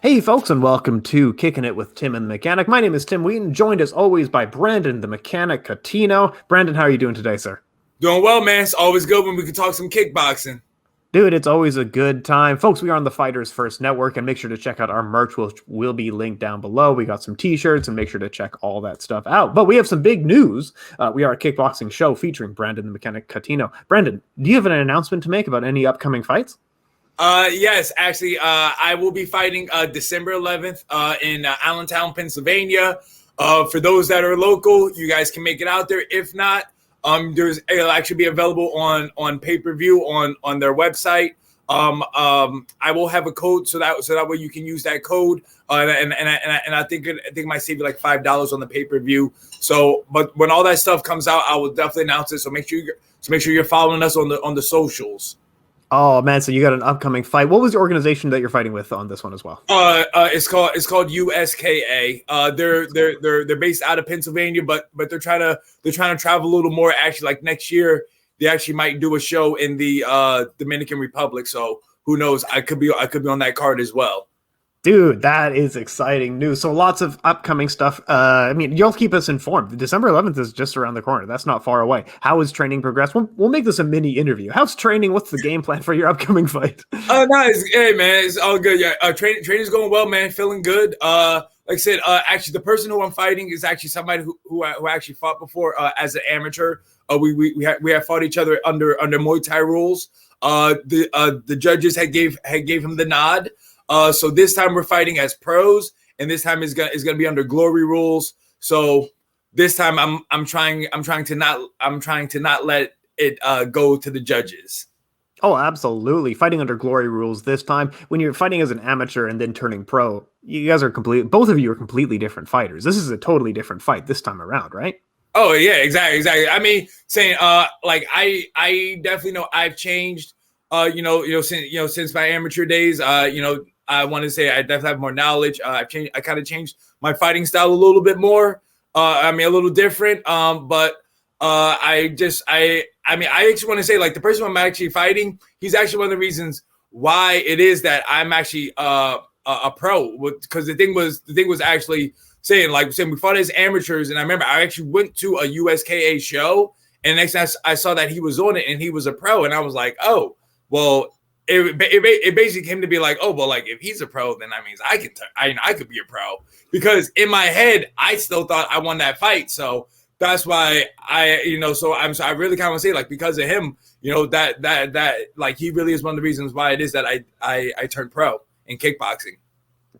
Hey, folks, and welcome to Kicking It with Tim and the Mechanic. My name is Tim Wheaton, joined as always by Brandon, the Mechanic Cuttino. Brandon, how are you doing today, sir? Doing well, man. It's always good when we can talk some kickboxing. Dude, it's always a good time. Folks, we are on the Fighters First Network, and make sure to check out our merch, which will be linked down below. We got some t-shirts, and make sure to check all that stuff out. But we have some big news. We are a kickboxing show featuring Brandon, the Mechanic Cuttino. Brandon, do you have an announcement to make about any upcoming fights? Yes, actually, I will be fighting December 11th in Allentown, Pennsylvania. For those that are local, you guys can make it out there. If not, it'll actually be available on pay-per-view on their website. I will have a code so that way you can use that code. And I think it might save you like $5 on the pay-per-view. So, but when all that stuff comes out, I will definitely announce it. So make sure you're following us on the socials. Oh man, so you got an upcoming fight. What was the organization that you're fighting with on this one as well? It's called USKA. They're based out of Pennsylvania, but they're trying to travel a little more. Actually, like next year, they actually might do a show in the Dominican Republic. So who knows? I could be on that card as well. Dude, that is exciting news. So lots of upcoming stuff. I mean, you'll keep us informed. December 11th is just around the corner. That's not far away. How is training progressed? We'll make this a mini interview. How's training? What's the game plan for your upcoming fight? Nice. Hey, man, it's all good. Yeah, training's going well, man. Feeling good. Like I said, actually, the person who I'm fighting is actually somebody who actually fought before as an amateur. We have fought each other under Muay Thai rules. The judges had gave him the nod. So this time we're fighting as pros, and this time is gonna be under glory rules. So this time I'm trying to not let it go to the judges. Oh, absolutely. Fighting under glory rules this time. When you're fighting as an amateur and then turning pro, you guys are both of you are completely different fighters. This is a totally different fight this time around, right? Oh yeah, exactly. I mean, saying like I definitely know I've changed. Since my amateur days. I want to say I definitely have more knowledge. I kind of changed my fighting style a little bit more. A little different. But I actually want to say, like, the person I'm actually fighting, he's actually one of the reasons why it is that I'm actually a pro. Because the thing was actually saying we fought as amateurs, and I remember I actually went to a USKA show, and next time I saw that he was on it and he was a pro, and I was like, oh, well. It basically came to be like, oh, well, like if he's a pro, then that means I could be a pro, because in my head I still thought I won that fight. So that's why I really kind of want to say, like, because of him, that like he really is one of the reasons why it is that I turned pro in kickboxing.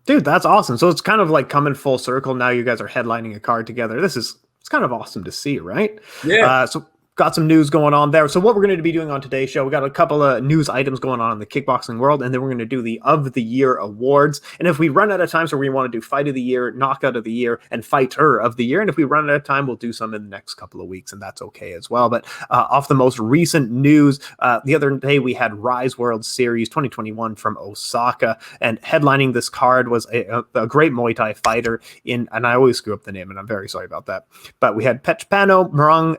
Dude, that's awesome. So it's kind of like coming full circle. Now you guys are headlining a card together. It's kind of awesome to see, right? Yeah. So got some news going on there. So what we're going to be doing on today's show, we got a couple of news items going on in the kickboxing world, and then we're going to do the Of the Year awards. And if we run out of time, so we want to do Fight of the Year, Knockout of the Year, and Fighter of the Year. And if we run out of time, we'll do some in the next couple of weeks, and that's okay as well. But off the most recent news, the other day we had Rise World Series 2021 from Osaka, and headlining this card was a great Muay Thai fighter and I always screw up the name, and I'm very sorry about that. But we had Petpanomrung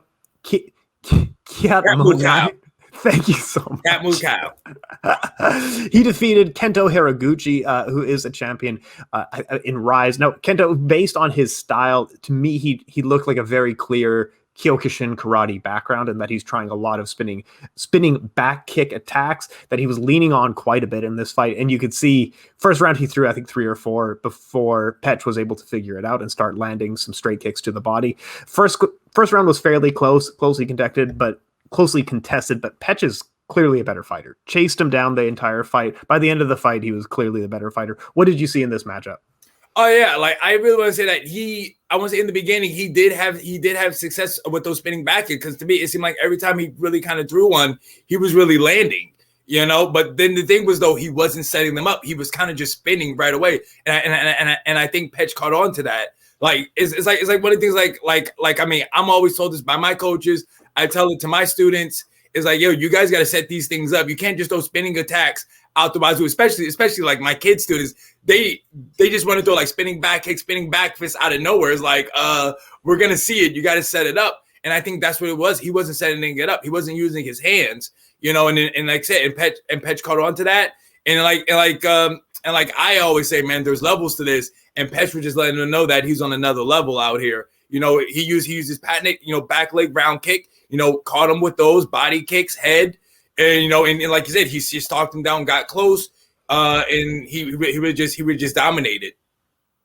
Kiatmuu9. Thank you so much. Kiatmuu9. He defeated Kento Haraguchi, who is a champion in Rise. Now, Kento, based on his style, to me, he looked like a very clear Kyokushin karate background, and that he's trying a lot of spinning back kick attacks that he was leaning on quite a bit in this fight. And you could see first round he threw, I think, 3 or 4 before Petch was able to figure it out and start landing some straight kicks to the body. First round was fairly closely contested, but Petch is clearly a better fighter. Chased him down the entire fight. By the end of the fight, he was clearly the better fighter. What did you see in this matchup? Oh yeah, like I really want to say that I want to say in the beginning he did have success with those spinning back kicks, because to me it seemed like every time he really kind of threw one, he was really landing, But then the thing was, though, he wasn't setting them up; he was kind of just spinning right away, and I think Petch caught on to that. Like it's like one of the things like I mean, I'm always told this by my coaches. I tell it to my students. It's like, yo, you guys got to set these things up. You can't just throw spinning attacks out the wazoo, especially like my kid students. They just want to throw like spinning back kicks, spinning back fists out of nowhere. It's like, we're gonna see it. You got to set it up. And I think that's what it was. He wasn't setting it up. He wasn't using his hands, And like I said, and Petch caught on to that. And like I always say, man, there's levels to this, and Pettis was just letting him know that he's on another level out here. You know, he used his patented, back leg round kick. Caught him with those body kicks, head, and and like you said, he stalked him down, got close, and he would just dominated.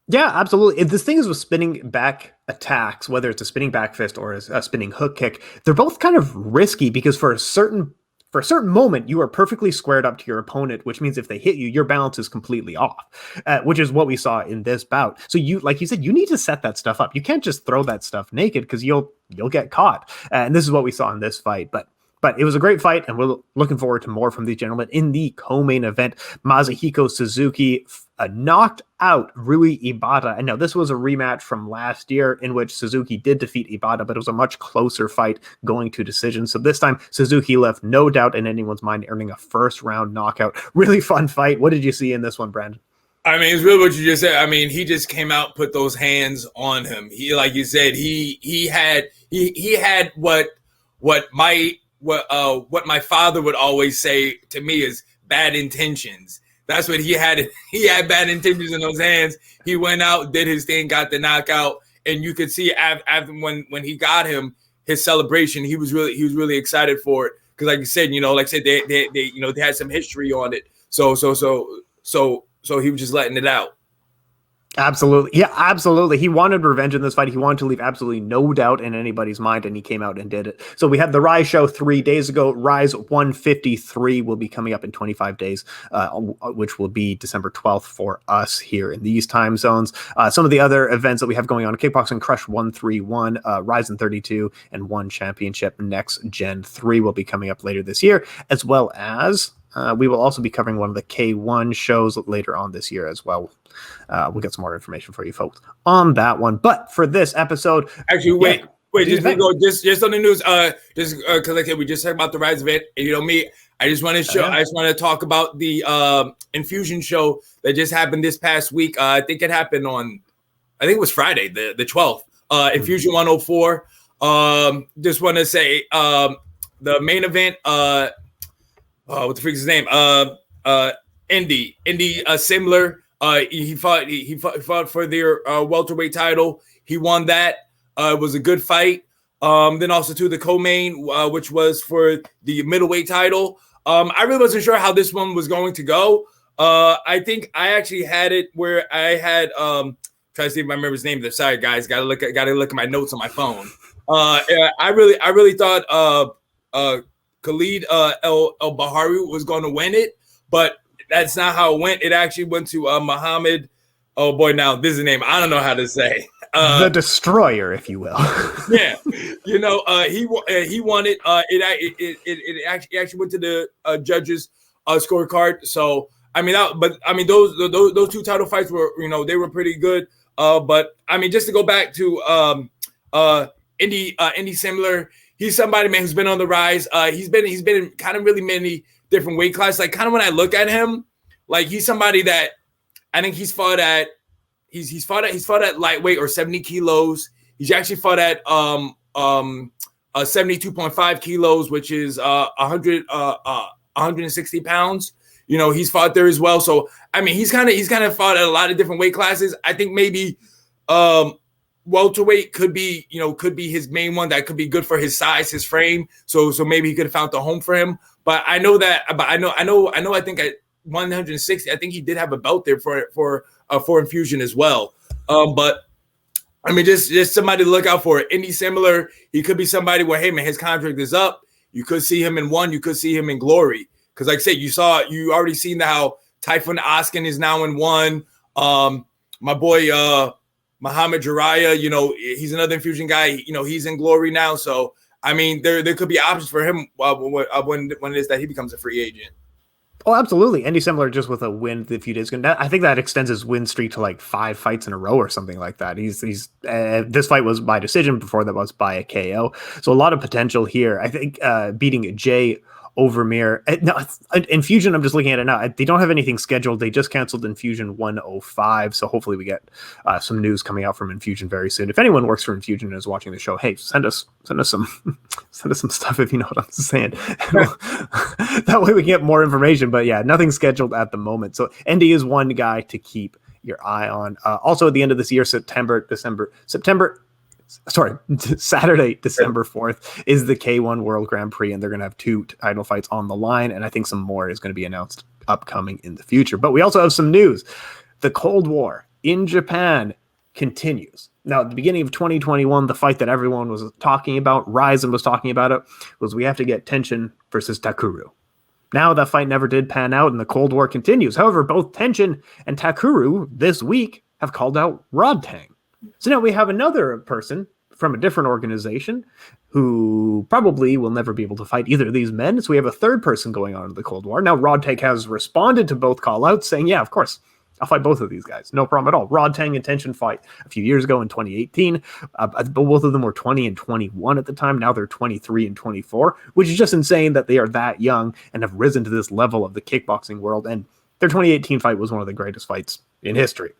Yeah, absolutely. This thing is with spinning back attacks, whether it's a spinning back fist or a spinning hook kick, they're both kind of risky because for a certain moment, you are perfectly squared up to your opponent, which means if they hit you, your balance is completely off, which is what we saw in this bout. So like you said, you need to set that stuff up. You can't just throw that stuff naked because you'll get caught. And this is what we saw in this fight. But it was a great fight, and we're looking forward to more from these gentlemen. In the co-main event, Masahiko Suzuki knocked out Rui Ebata. And now this was a rematch from last year in which Suzuki did defeat Ebata, but it was a much closer fight going to decision. So this time, Suzuki left no doubt in anyone's mind, earning a first-round knockout. Really fun fight. What did you see in this one, Brandon? I mean, it's really what you just said. I mean, he just came out, put those hands on him. He, like you said, he had what my father would always say to me is bad intentions. That's what he had. He had bad intentions in those hands. He went out, did his thing, got the knockout, and you could see after when he got him, his celebration. He was really excited for it because, like you said, they had some history on it. So he was just letting it out. Absolutely. Yeah, absolutely. He wanted revenge in this fight. He wanted to leave absolutely no doubt in anybody's mind, and he came out and did it. So we had the Rise show 3 days ago. Rise 153 will be coming up in 25 days, which will be December 12th for us here in these time zones. Some of the other events that we have going on: Kickboxing Crush 131, Rise in 32, and One Championship Next Gen 3 will be coming up later this year, as well as we will also be covering one of the K-1 shows later on this year as well. We'll get some more information for you folks on that one. But for this episode, actually, wait, just on the news, because like I said, we just talked about the Rise event, and me, I just want to show, I just want to talk about the Infusion show that just happened this past week. I think it happened on, I think it was Friday, the 12th. Infusion 104. Just want to say the main event. What the freak's his name? Indy Simler. He fought for their welterweight title. He won that. It was a good fight. Then also to the co-main, which was for the middleweight title. I really wasn't sure how this one was going to go. I think I actually had it where I had try to see if I remember his name. Sorry guys, gotta look at my notes on my phone. I really thought Khalid El Bahari was going to win it, but that's not how it went. It actually went to Muhammad. Oh boy, now this is the name I don't know how to say. The Destroyer, if you will. Yeah, he won it. It actually went to the judges' scorecard. So I mean, those two title fights were they were pretty good. But I mean, just to go back to Indy Simler. He's somebody, man, who's been on the rise. He's been in kind of really many different weight classes. Like kind of when I look at him, like he's somebody that I think he's fought at lightweight or 70 kilos. He's actually fought at 72.5 kilos, which is 160 pounds. He's fought there as well. So I mean, he's kind of fought at a lot of different weight classes. I think maybe welterweight could be his main one that could be good for his size, his frame. So maybe he could have found the home for him. But I think at 160, I think he did have a belt there for Infusion as well. But I mean, just somebody to look out for. Indy Simler, he could be somebody where, hey man, his contract is up. You could see him in one, you could see him in glory. Because like I said, you already seen how Typhoon Oskin is now in one. My boy Muhammad Jiraiya, he's another Infusion guy. He's in glory now. So, I mean, there could be options for him when it is that he becomes a free agent. Oh, absolutely. Indy Simler just with a win a few days ago. I think that extends his win streak to like 5 fights in a row or something like that. He's this fight was by decision. Before that was by a KO. So a lot of potential here. I think beating Jay Overmere. No, Infusion, I'm just looking at it now. They don't have anything scheduled. They just canceled Infusion 105. So hopefully we get some news coming out from Infusion very soon. If anyone works for Infusion and is watching the show, hey, send us some stuff if you know what I'm saying. That way we can get more information. But yeah, nothing scheduled at the moment. So ND is one guy to keep your eye on. Also at the end of this year, Saturday, December 4th is the K-1 World Grand Prix, and they're going to have 2 title fights on the line, and I think some more is going to be announced upcoming in the future. But we also have some news. The Cold War in Japan continues. Now, at the beginning of 2021, the fight that everyone was talking about, Ryzen was talking about it, was we have to get Tenshin versus Takuru. Now that fight never did pan out, and the Cold War continues. However, both Tenshin and Takuru this week have called out Rodtang. So now we have another person from a different organization who probably will never be able to fight either of these men. So we have a third person going on in the Cold War. Now Rodtang has responded to both call-outs saying, yeah, of course, I'll fight both of these guys. No problem at all. Rodtang and Tenshin fight a few years ago in 2018. Both of them were 20 and 21 at the time. Now they're 23 and 24, which is just insane that they are that young and have risen to this level of the kickboxing world. And their 2018 fight was one of the greatest fights in history.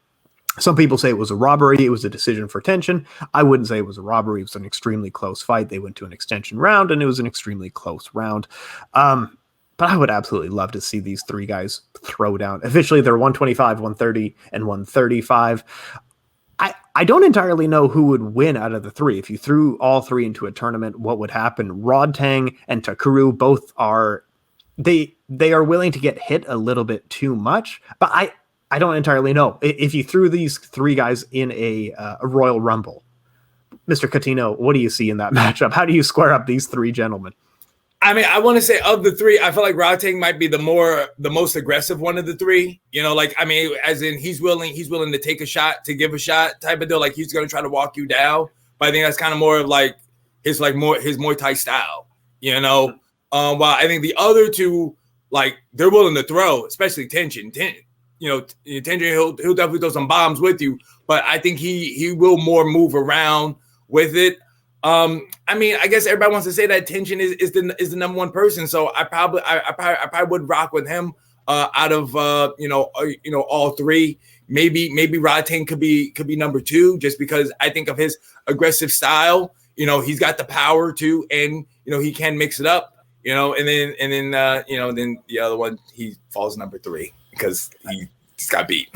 Some people say it was a robbery. It was a decision for Tenshin. I wouldn't say it was a robbery. It was an extremely close fight. They went to an extension round, and it was an extremely close round. But I would absolutely love to see these three guys throw down. Officially, they're 125, 130, and 135. I don't entirely know who would win out of the three. If you threw all three into a tournament, what would happen? Rodtang and Takuru both are... They are willing to get hit a little bit too much, but I don't entirely know. If you threw these three guys in a Royal Rumble, Mr. Cuttino, what do you see in that matchup? How do you square up these three gentlemen? I mean, I want to say of the three, I feel like Rodtang might be the most aggressive one of the three. You know, like, I mean, as in he's willing to take a shot, to give a shot type of deal. Like he's going to try to walk you down. But I think that's kind of more of like his Muay Thai style, you know? While I think the other two, like they're willing to throw, especially Tenshin. You know, Tenshin, he'll definitely throw some bombs with you, but I think he will more move around with it. I mean, I guess everybody wants to say that Tenshin is the number one person, so I probably would rock with him out of all three. Maybe Rodtang could be number two, just because I think of his aggressive style. You know, he's got the power too, and you know he can mix it up. You know, and then then the other one, he falls number three because he just got beat.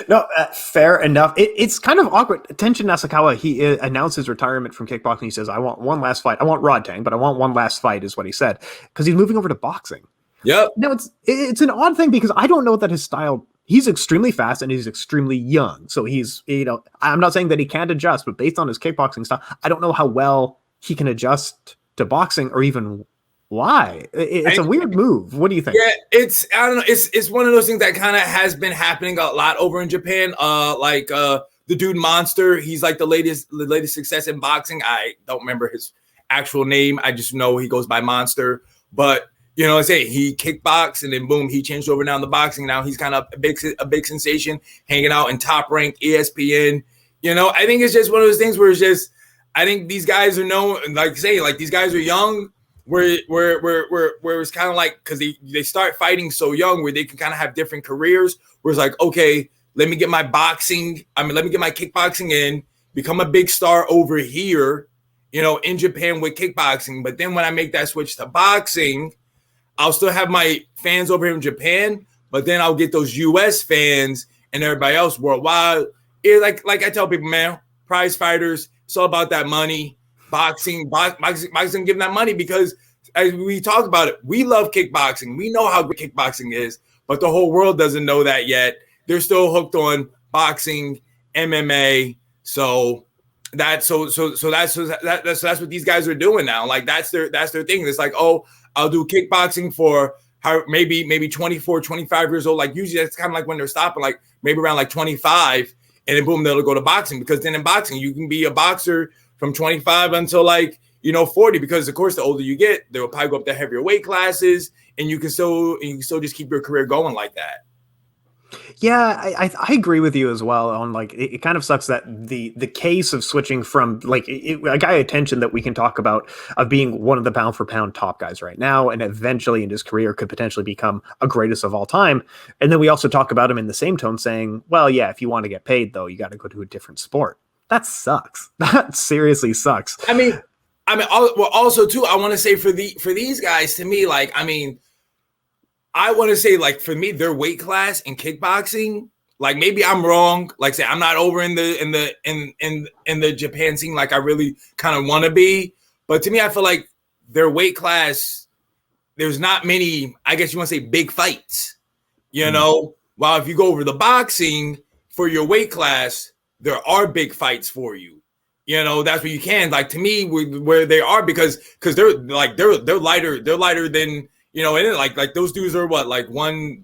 No, fair enough. It's kind of awkward. Tenshin Natsukawa, he announced his retirement from kickboxing. He says, I want one last fight. I want Rodtang, but I want one last fight is what he said, because he's moving over to boxing. Yep. Now, it's an odd thing because I don't know that his style, he's extremely fast and he's extremely young. So he's, I'm not saying that he can't adjust, but based on his kickboxing style, I don't know how well he can adjust to boxing or even why. It's a weird move. What do you think? Yeah, I don't know. It's one of those things that kind of has been happening a lot over in Japan. The dude Monster, he's like the latest success in boxing. I don't remember his actual name. I just know he goes by Monster. But you know, I say he kickboxed and then boom, he changed over now to boxing. Now he's kind of a big sensation, hanging out in Top Rank, ESPN. You know, I think it's just one of those things where it's just, I think these guys are known, like these guys are young. Where it's kind of like, because they start fighting so young where they can kind of have different careers, where it's like, okay, let me get my kickboxing in, become a big star over here, you know, in Japan with kickboxing. But then when I make that switch to boxing, I'll still have my fans over here in Japan, but then I'll get those US fans and everybody else worldwide. Like I tell people, man, prize fighters, it's all about that money. Boxing, give that money, because as we talked about it, we love kickboxing. We know how good kickboxing is, but the whole world doesn't know that yet. They're still hooked on boxing, MMA. So that's what these guys are doing now. Like that's their thing. It's like, oh, I'll do kickboxing for maybe 24, 25 years old. Like usually that's kind of like when they're stopping, like maybe around like 25, and then boom, they'll go to boxing, because then in boxing you can be a boxer from 25 until 40, because of course the older you get, they'll probably go up to heavier weight classes, and you can still just keep your career going like that. Yeah, I agree with you as well on like it kind of sucks that the case of switching from like a guy attention that we can talk about of being one of the pound for pound top guys right now and eventually in his career could potentially become a greatest of all time. And then we also talk about him in the same tone saying, well, yeah, if you want to get paid though, you got to go to a different sport. That sucks. That seriously sucks. Well, also too, I want to say for these guys, to me, like, I mean, I want to say, like, for me, their weight class in kickboxing, like, maybe I'm wrong. Like, say I'm not over in the Japan scene like I really kind of want to be. But to me, I feel like their weight class, there's not many, I guess you want to say, big fights. You know, while if you go over the boxing for your weight class, there are big fights for you. You know, that's where you can. Like, to me, where they are, because they're lighter than. You know, and like those dudes are what, like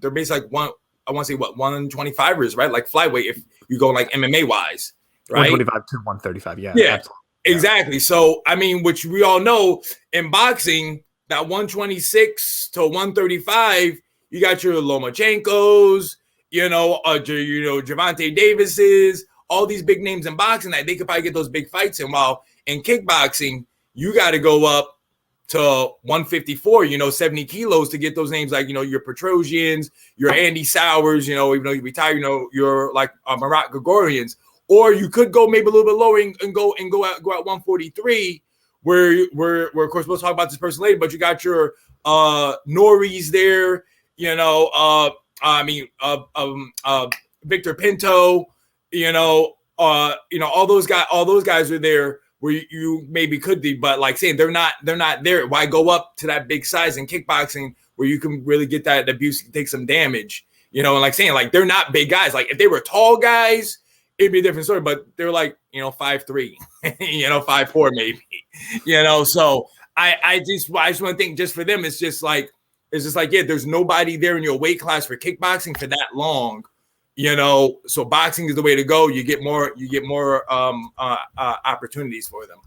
they're basically like one, I want to say what, 125ers, right? Like flyweight, if you go like MMA wise, right? 125 to 135. Yeah. Yeah, absolutely. exactly. So, I mean, which we all know in boxing, that 126 to 135, you got your Lomachenkos, Gervonta Davises, all these big names in boxing that they could probably get those big fights in. While in kickboxing, you got to go up to 154, 70 kilos to get those names like, your Petrosians, your Andy Sowers, even though you retire, you're like Marat Gregorians. Or you could go maybe a little bit lower and go at 143, where of course we'll talk about this person later, but you got your Norries there, Victor Pinto, all those guys are there where you maybe could be, but like saying they're not there. Why go up to that big size in kickboxing where you can really get that abuse, take some damage, and like saying, like, they're not big guys. Like if they were tall guys, it'd be a different story, but they're like, 5'3", 5'4", maybe, so I just want to think just for them, it's just like, yeah, there's nobody there in your weight class for kickboxing for that long. So boxing is the way to go. You get more opportunities for them.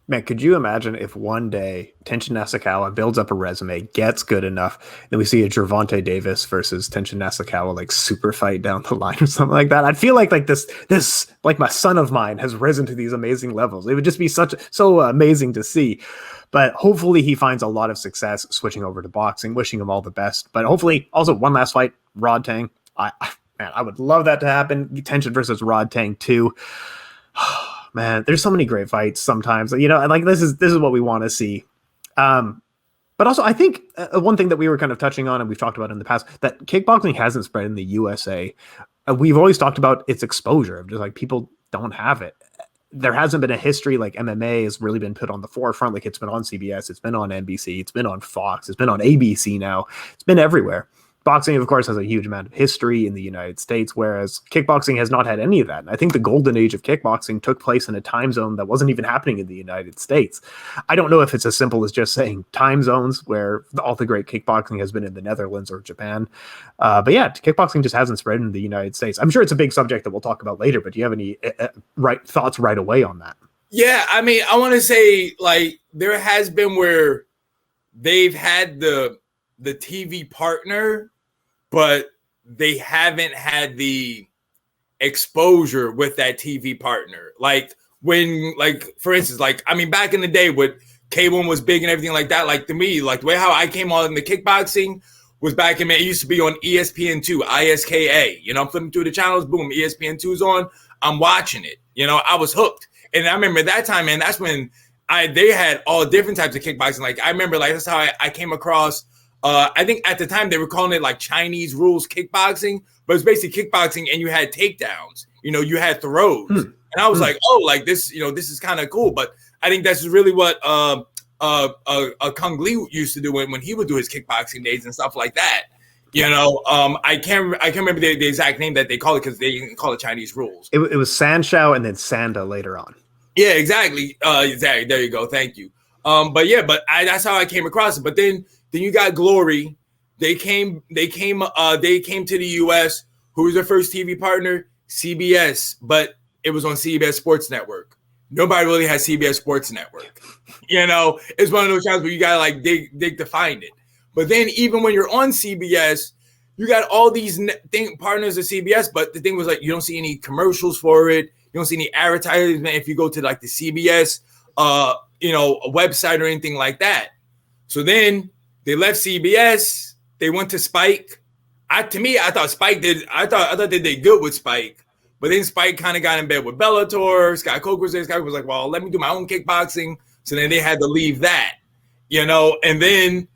Man, could you imagine if one day Tenshin Nasukawa builds up a resume, gets good enough, then we see a Gervonta Davis versus Tenshin Nasukawa like super fight down the line or something like that? I'd feel like this like my son of mine has risen to these amazing levels. It would just be so amazing to see. But hopefully he finds a lot of success switching over to boxing. Wishing him all the best. But hopefully also one last fight, Rod Tang. Man, I would love that to happen. Tenshin versus Rod Tang too. Man, there's so many great fights sometimes. Like this is what we want to see. But also, I think one thing that we were kind of touching on and we've talked about in the past, that kickboxing hasn't spread in the USA. We've always talked about its exposure of just like people don't have it. There hasn't been a history like MMA has really been put on the forefront. Like it's been on CBS, it's been on NBC, it's been on Fox, it's been on ABC now. It's been everywhere. Boxing, of course, has a huge amount of history in the United States, whereas kickboxing has not had any of that. And I think the golden age of kickboxing took place in a time zone that wasn't even happening in the United States. I don't know if it's as simple as just saying time zones, where all the great kickboxing has been in the Netherlands or Japan. But yeah, kickboxing just hasn't spread in the United States. I'm sure it's a big subject that we'll talk about later, but do you have any thoughts right away on that? Yeah, I mean, I want to say, like, there has been where they've had the TV partner, but they haven't had the exposure with that TV partner. Like when, like, for instance, like, I mean, back in the day when K-1 was big and everything like that, like to me, like the way how I came on in the kickboxing was back in, it used to be on ESPN2, ISKA. I'm flipping through the channels, boom, ESPN2's on, I'm watching it. I was hooked. And I remember that time, man, that's when they had all different types of kickboxing. Like I remember, like, that's how I came across, I think at the time they were calling it like Chinese rules kickboxing, but it's basically kickboxing and you had takedowns, you had throws. And I was like, oh, like this, this is kind of cool. But I think that's really what Kung Lee used to do when he would do his kickboxing days and stuff like that. I can't remember the exact name that they call it because they didn't call it Chinese rules. It was Sanshao and then Sanda later on. Yeah, exactly. Exactly. There you go. Thank you. But that's how I came across it. But then you got Glory. They came to the US. Who was their first TV partner? CBS, but it was on CBS Sports Network. Nobody really has CBS Sports Network. It's one of those times where you gotta like dig to find it. But then even when you're on CBS, you got all these partners of CBS, but the thing was like you don't see any commercials for it. You don't see any advertisement if you go to like the CBS, a website or anything like that. So then they left CBS. They went to Spike. I thought Spike did. I thought they did good with Spike, but then Spike kind of got in bed with Bellator. Scott Coker was there. Scott was like, "Well, let me do my own kickboxing." So then they had to leave that, and then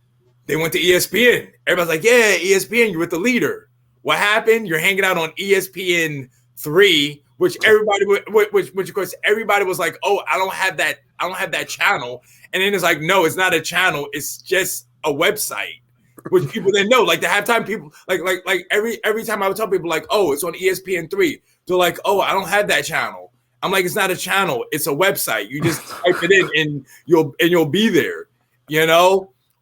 they went to ESPN. Everybody's like, "Yeah, ESPN, you're with the leader." What happened? You're hanging out on ESPN 3, which of course everybody was like, "Oh, I don't have that channel." And then it's like, no, it's not a channel. It's just a website, which people didn't know. Like the halftime people, like every time I would tell people like, "Oh, it's on ESPN 3." They're like, "Oh, I don't have that channel." I'm like, "It's not a channel. It's a website. You just type it in and you'll be there."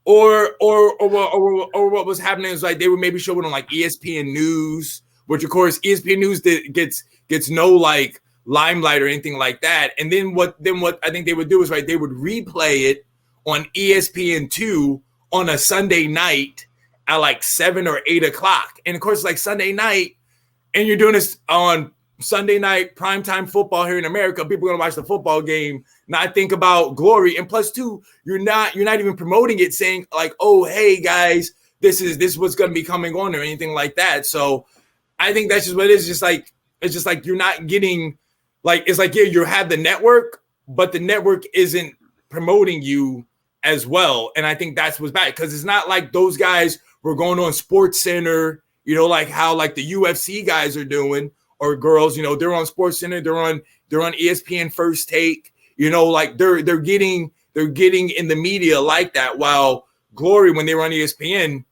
Or what was happening is like they would maybe show it on like ESPN News, which of course ESPN News gets no like limelight or anything like that. And then what I think they would do is right, they would replay it on ESPN2 on a Sunday night at like 7 or 8 o'clock. And of course, like Sunday night, and you're doing this on Sunday night primetime football here in America. People are gonna watch the football game, not think about Glory. And plus two, you're not even promoting it, saying like, "Oh, hey guys, this is what's gonna be coming on," or anything like that. So I think that's just what it is. It's just like you're not getting like, it's like, yeah, you have the network, but the network isn't promoting you as well. And I think that's what's bad, because it's not like those guys were going on Sports Center, like how like the UFC guys are doing, or girls, they're on Sports Center, they're on ESPN First Take, like they're getting in the media like that. While Glory, when they were on ESPN,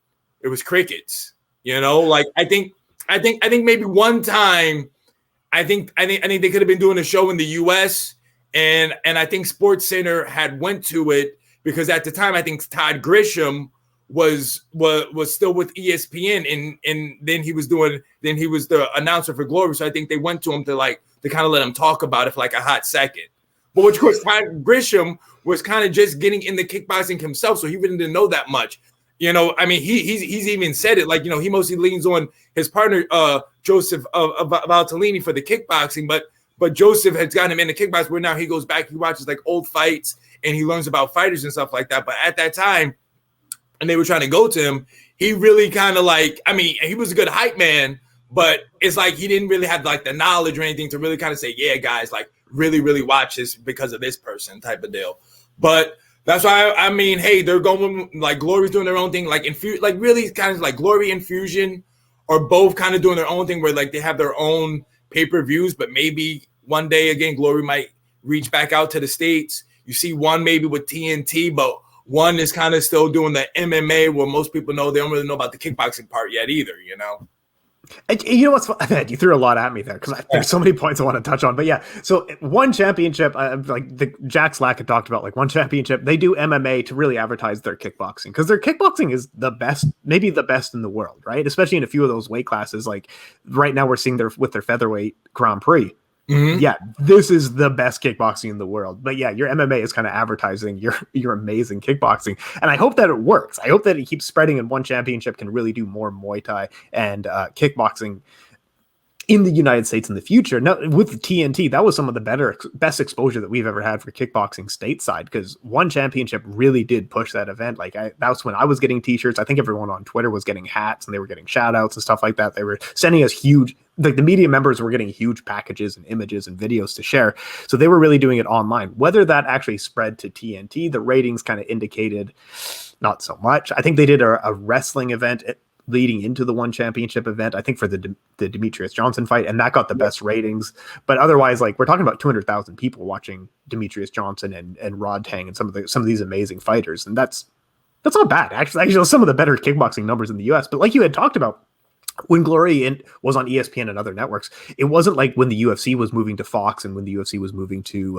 it was crickets. Like I think maybe one time, I think they could have been doing a show in the US, and I think Sports Center had went to it because at the time I think Todd Grisham was still with ESPN, and then he was the announcer for Glory. So I think they went to him to kind of let him talk about it for like a hot second. But of course, Todd Grisham was kind of just getting into kickboxing himself, so he really didn't know that much. I mean, he's even said it, like, he mostly leans on his partner, Joseph Valtellini, for the kickboxing, but Joseph has gotten him into kickboxing, where now he goes back, he watches like old fights, and he learns about fighters and stuff like that. But at that time, and they were trying to go to him, he really kind of like, I mean, he was a good hype man, but it's like he didn't really have like the knowledge or anything to really kind of say, "Yeah, guys, like really, really watch this because of this person," type of deal. But that's why I mean, hey, they're going like Glory's doing their own thing, like really kind of like Glory, Infusion are both kind of doing their own thing, where like they have their own pay-per-views, but maybe one day again Glory might reach back out to the States. You see one maybe with TNT, but one is kind of still doing the MMA, where most people know they don't really know about the kickboxing part yet either, And you know what's fun? You threw a lot at me there, because there's so many points I want to touch on. But yeah, so one championship, like Jack Slack had talked about, like one championship, they do MMA to really advertise their kickboxing, because their kickboxing is the best, maybe the best in the world, right? Especially in a few of those weight classes. Like right now, we're seeing with their featherweight Grand Prix. Mm-hmm. Yeah, this is the best kickboxing in the world. But yeah, your MMA is kind of advertising your amazing kickboxing, and I hope that it works. I hope that it keeps spreading, and one championship can really do more Muay Thai and kickboxing in the United States in the future. Now, with the TNT, that was some of the best exposure that we've ever had for kickboxing stateside, because one championship really did push that event. Like that's when I was getting t-shirts. I think everyone on Twitter was getting hats, and they were getting shout outs and stuff like that. They were sending us huge, like the media members were getting huge packages and images and videos to share. So they were really doing it online. Whether that actually spread to TNT, the ratings kind of indicated not so much. I think they did a wrestling event leading into the one championship event, I think for the Demetrius Johnson fight, and that got the best ratings. But otherwise, like, we're talking about 200,000 people watching Demetrius Johnson and Rod Tang and some of these amazing fighters, and that's not bad. Actually, some of the better kickboxing numbers in the US. But like you had talked about, when Glory was on ESPN and other networks, it wasn't like when the UFC was moving to Fox and when the UFC was moving to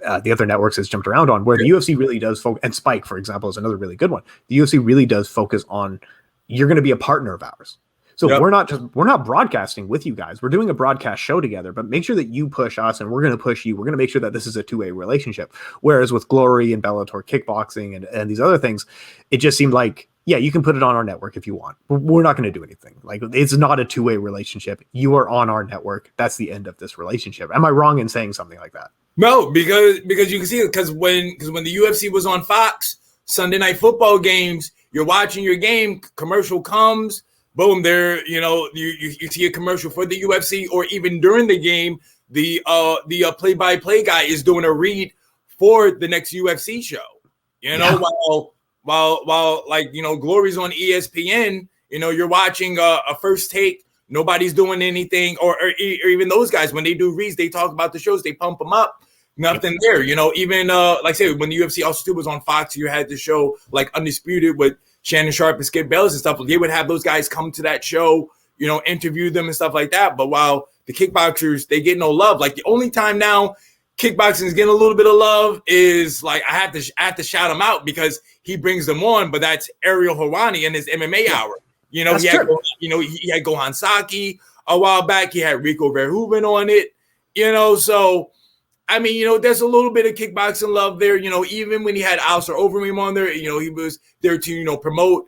the other networks has jumped around on, where the UFC really does focus, and Spike, for example, is another really good one. The UFC really does focus on, you're going to be a partner of ours. So we're not broadcasting with you guys. We're doing a broadcast show together, but make sure that you push us and we're going to push you. We're going to make sure that this is a two-way relationship. Whereas with Glory and Bellator kickboxing and these other things, it just seemed like yeah, you can put it on our network if you want. We're not going to do anything. Like, it's not a two-way relationship. You are on our network. That's the end of this relationship. Am I wrong in saying something like that? No, because you can see it, because when the UFC was on Fox, Sunday night football games, you're watching your game, commercial comes, boom, there, you see a commercial for the UFC, or even during the game, the play-by-play guy is doing a read for the next UFC show. While like, Glory's on ESPN, you're watching a First Take, nobody's doing anything, or even those guys, when they do reads, they talk about the shows, they pump them up. Nothing there, even like I say, when the UFC also was on Fox, you had the show like Undisputed with Shannon Sharp and Skip Bayless and stuff. They would have those guys come to that show, interview them and stuff like that. But while the kickboxers, they get no love. Like, the only time now kickboxing is getting a little bit of love is like I have to shout him out because he brings them on. But that's Ariel Helwani in his MMA hour. He had Gohan Saki a while back. He had Rico Verhoeven on it. So. I mean, there's a little bit of kickboxing love there. Even when he had Alistair Overeem on there, he was there to, promote,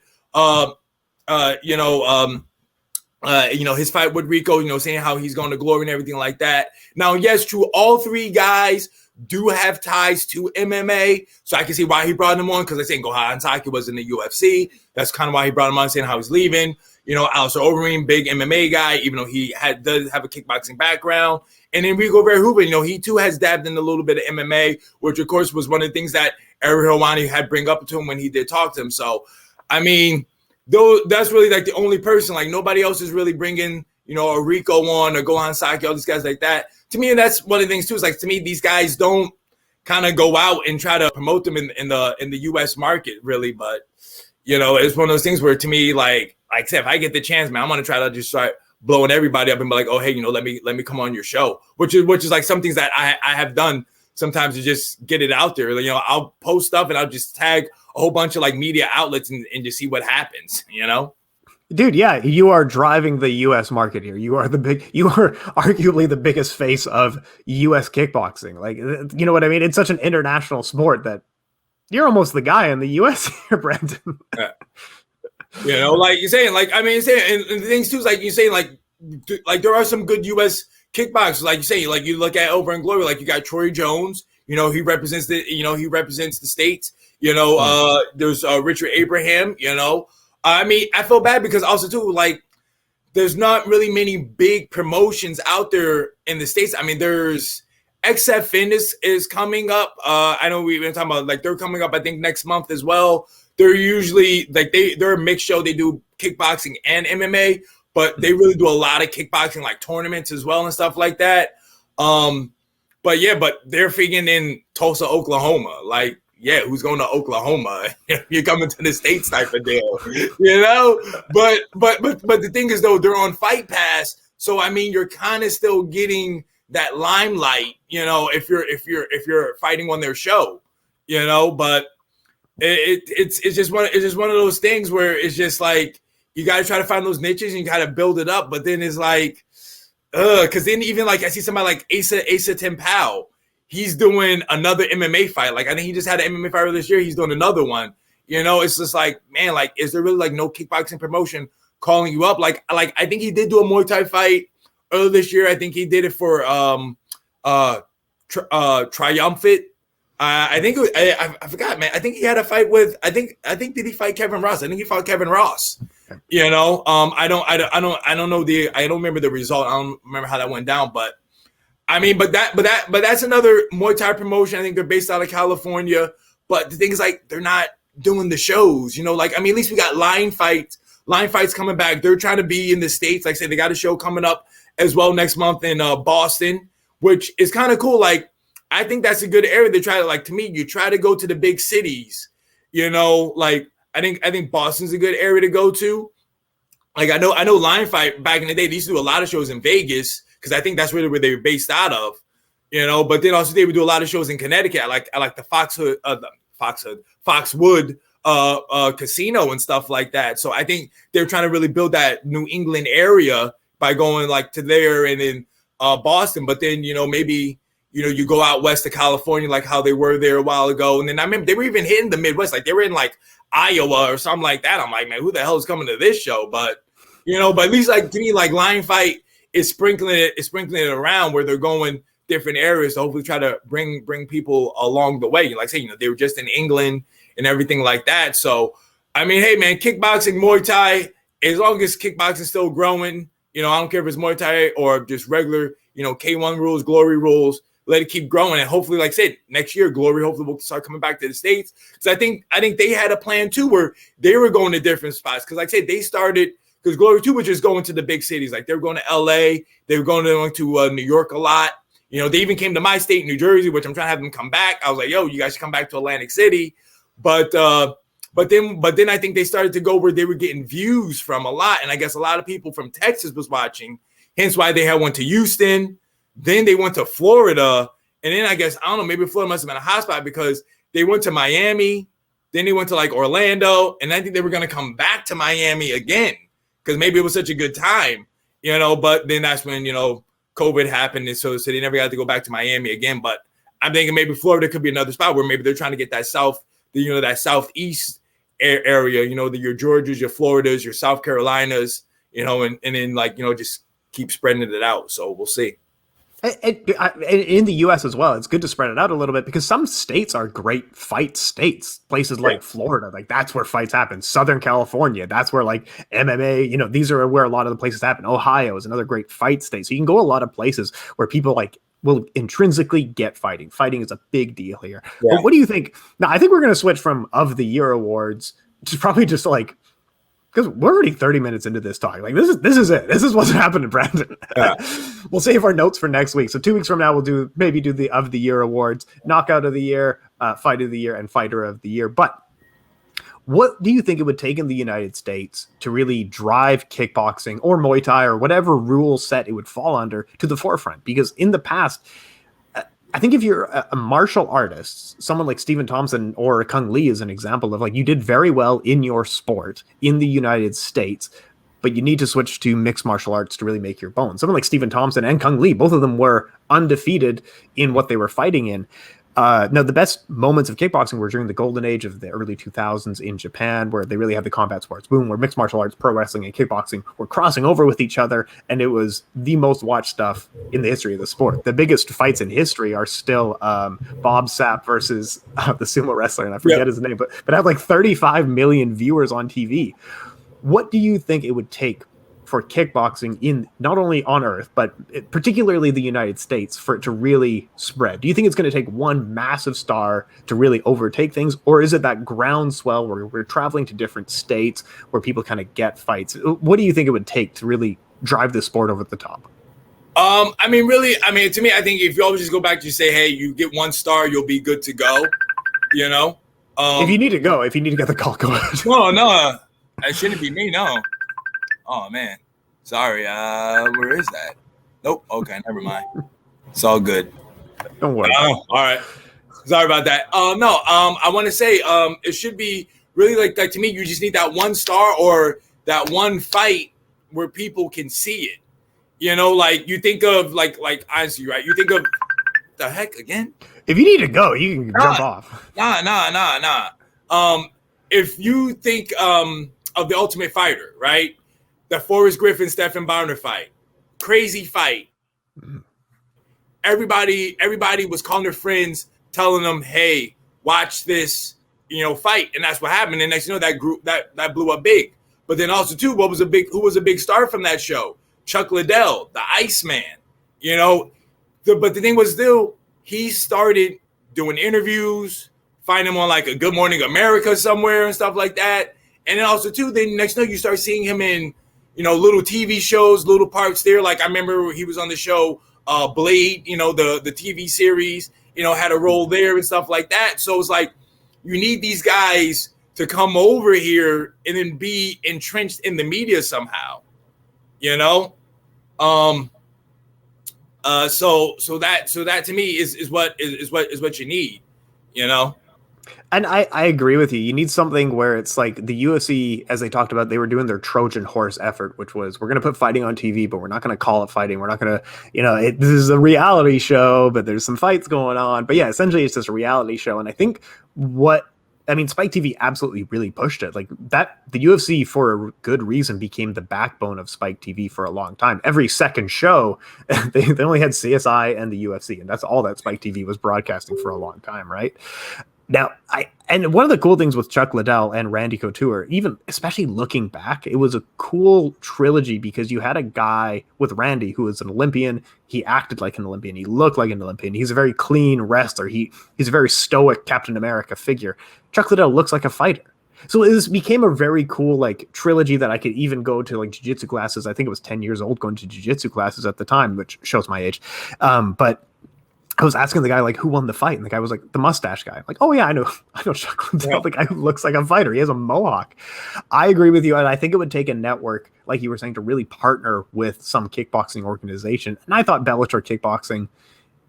his fight with Rico, saying how he's going to Glory and everything like that. Now, yes, true. All three guys do have ties to MMA. So I can see why he brought them on, because I think Gohan Saki was in the UFC. That's kind of why he brought him on, saying how he's leaving. Alistair Overeem, big MMA guy, even though he does have a kickboxing background. And then Rico Verhoeven, he too has dabbed in a little bit of MMA, which of course was one of the things that Ariel Helwani had bring up to him when he did talk to him. So, I mean, though that's really like the only person, like nobody else is really bringing, a Rico on or Gohan Saki, all these guys like that. To me, and that's one of the things too, is like, to me, these guys don't kind of go out and try to promote them in the US market really. But, it's one of those things where, to me, like I said, if I get the chance, man, I'm going to try to just start blowing everybody up and be like, oh, hey, let me come on your show, which is like some things that I have done sometimes to just get it out there. I'll post stuff and I'll just tag a whole bunch of like media outlets and just see what happens, Dude, yeah, you are driving the U.S. market here. You are arguably the biggest face of U.S. kickboxing. Like, you know what I mean? It's such an international sport that you're almost the guy in the U.S. here, Brendan. Yeah. Like you're saying, like, I mean, and the things too is like you're saying, like there are some good U.S. kickboxers, like you say, like you look at over in Glory, like you got Troy Jones, he represents the states. There's Richard Abraham. I mean, I feel bad because also too, like, there's not really many big promotions out there in the States. I mean, there's XF Fitness is coming up. I know we've been talking about, like, they're coming up, I think, next month as well. They're usually like they're a mixed show. They do kickboxing and MMA, but they really do a lot of kickboxing, like tournaments as well and stuff like that. But they're figuring in Tulsa, Oklahoma. Like, yeah, who's going to Oklahoma? You're coming to the States type of deal, But the thing is, though, they're on Fight Pass, so I mean, you're kind of still getting that limelight, if you're fighting on their show, But it's just one of those things where it's just like you got to try to find those niches and you got to build it up. But then it's like, because then even like I see somebody like Asa Timpao. He's doing another MMA fight. Like, I think he just had an MMA fight this year. He's doing another one. It's just like, man, like, is there really like no kickboxing promotion calling you up? Like I think he did do a Muay Thai fight earlier this year. I think he did it for Triumphant. I think I forgot, man. I think he had a fight with. I think did he fight Kevin Ross? I think he fought Kevin Ross. I don't know I don't remember the result. I don't remember how that went down, but. I mean, but that's another Muay Thai promotion. I think they're based out of California. But the thing is, like, they're not doing the shows, Like, I mean, at least we got Line Fights coming back. They're trying to be in the States. Like I said, they got a show coming up as well next month in Boston, which is kind of cool. Like, I think that's a good area to try to, like, to me, you try to go to the big cities, Like, I think Boston's a good area to go to. Like, I know Line Fight back in the day, they used to do a lot of shows in Vegas, because I think that's really where they were based out of, But then also they would do a lot of shows in Connecticut. I like the Foxwood casino and stuff like that. So I think they're trying to really build that New England area by going like to there and then Boston. But then maybe you go out west to California, like how they were there a while ago. And then I remember they were even hitting the Midwest, like they were in like Iowa or something like that. I'm like, man, who the hell is coming to this show? But, but at least like to me, like Lion Fight is sprinkling it around where they're going different areas to hopefully try to bring people along the way. Like say, they were just in England and everything like that. So, I mean, hey, man, kickboxing, Muay Thai, as long as kickboxing is still growing, I don't care if it's Muay Thai or just regular, K-1 rules, Glory rules, let it keep growing. And hopefully, like I said, next year, Glory hopefully will start coming back to the States. Because I think they had a plan, too, where they were going to different spots. Because like I said, they started – because Glory 2 was just going to the big cities. Like they were going to L.A., they were going to New York a lot. They even came to my state, New Jersey, which I'm trying to have them come back. I was like, yo, you guys should come back to Atlantic City. But then I think they started to go where they were getting views from a lot. And I guess a lot of people from Texas was watching, hence why they had went to Houston. Then they went to Florida. And then I guess, I don't know, maybe Florida must have been a hotspot because they went to Miami. Then they went to like Orlando. And I think they were going to come back to Miami again because maybe it was such a good time, but then that's when, COVID happened. And so they never got to go back to Miami again. But I'm thinking maybe Florida could be another spot where maybe they're trying to get that that southeast area, your Georgias, your Floridas, your South Carolinas, and then like, just keep spreading it out. So we'll see. In the U.S. as well, it's good to spread it out a little bit because some states are great fight states. Places like Florida, like that's where fights happen. Southern California, that's where like MMA, these are where a lot of the places happen. Ohio is another great fight state. So you can go a lot of places where people like will intrinsically get fighting. Fighting is a big deal here. Yeah. But what do you think? Now, I think we're going to switch from of the year awards to probably just like, because we're already 30 minutes into this talk. Like this is it. This is what's happening, Brandon. Yeah. We'll save our notes for next week. So 2 weeks from now, we'll maybe do the of the year awards, knockout of the year, fight of the year, and fighter of the year. But what do you think it would take in the United States to really drive kickboxing or Muay Thai or whatever rule set it would fall under to the forefront? Because in the past, I think if you're a martial artist, someone like Stephen Thompson or Kung Lee is an example of like you did very well in your sport in the United States, but you need to switch to mixed martial arts to really make your bones. Someone like Stephen Thompson and Kung Lee, both of them were undefeated in what they were fighting in. Now, the best moments of kickboxing were during the golden age of the early 2000s in Japan, where they really had the combat sports boom, where mixed martial arts, pro wrestling, and kickboxing were crossing over with each other, and it was the most watched stuff in the history of the sport. The biggest fights in history are still Bob Sapp versus the sumo wrestler, and I forget his name, but had like 35 million viewers on TV. What do you think it would take for kickboxing in not only on Earth, but particularly the United States for it to really spread? Do you think it's going to take one massive star to really overtake things? Or is it that groundswell where we're traveling to different states where people kind of get fights? What do you think it would take to really drive this sport over the top? To me, I think if you always just go back to say, hey, you get one star, you'll be good to go, if you need to get the call, go ahead. No, that shouldn't be me, no. Oh man, sorry. Where is that? Nope. Okay, never mind. It's all good. Don't worry. All right. Sorry about that. I want to say, it should be really like to me. You just need that one star or that one fight where people can see it. Like you think of like honestly, right? You think of the heck again. If you need to go, you can jump off. Nah. If you think of the Ultimate Fighter, right? The Forrest Griffin, Stephen Bonner fight. Crazy fight. Mm-hmm. Everybody was calling their friends, telling them, hey, watch this, fight. And that's what happened. And next that group that blew up big. But then also too, who was a big star from that show? Chuck Liddell, the Iceman. But the thing was still, he started doing interviews, finding him on like a Good Morning America somewhere and stuff like that. And then also too, then next you start seeing him in little TV shows, little parts there. Like I remember he was on the show Blade, the TV series, had a role there and stuff like that. So it's like you need these guys to come over here and then be entrenched in the media somehow, So that to me is what you need, And I agree with you. You need something where it's like the UFC, as they talked about, they were doing their Trojan horse effort, which was, we're going to put fighting on TV, but we're not going to call it fighting. We're not going to, this is a reality show, but there's some fights going on. But yeah, essentially it's just a reality show. And I think Spike TV absolutely really pushed it. Like that, the UFC for a good reason became the backbone of Spike TV for a long time. Every second show, they only had CSI and the UFC, and that's all that Spike TV was broadcasting for a long time, right? Now, and one of the cool things with Chuck Liddell and Randy Couture, even especially looking back, it was a cool trilogy because you had a guy with Randy who was an Olympian. He acted like an Olympian. He looked like an Olympian. He's a very clean wrestler. He's a very stoic Captain America figure. Chuck Liddell looks like a fighter. So it became a very cool like trilogy that I could even go to like jiu-jitsu classes. I think it was 10 years old going to jiu-jitsu classes at the time, which shows my age. But I was asking the guy, like, who won the fight? And the guy was like, the mustache guy. I'm like, oh, yeah, I know Chuck Liddell, yeah. The guy who looks like a fighter. He has a mohawk. I agree with you. And I think it would take a network, like you were saying, to really partner with some kickboxing organization. And I thought Bellator Kickboxing,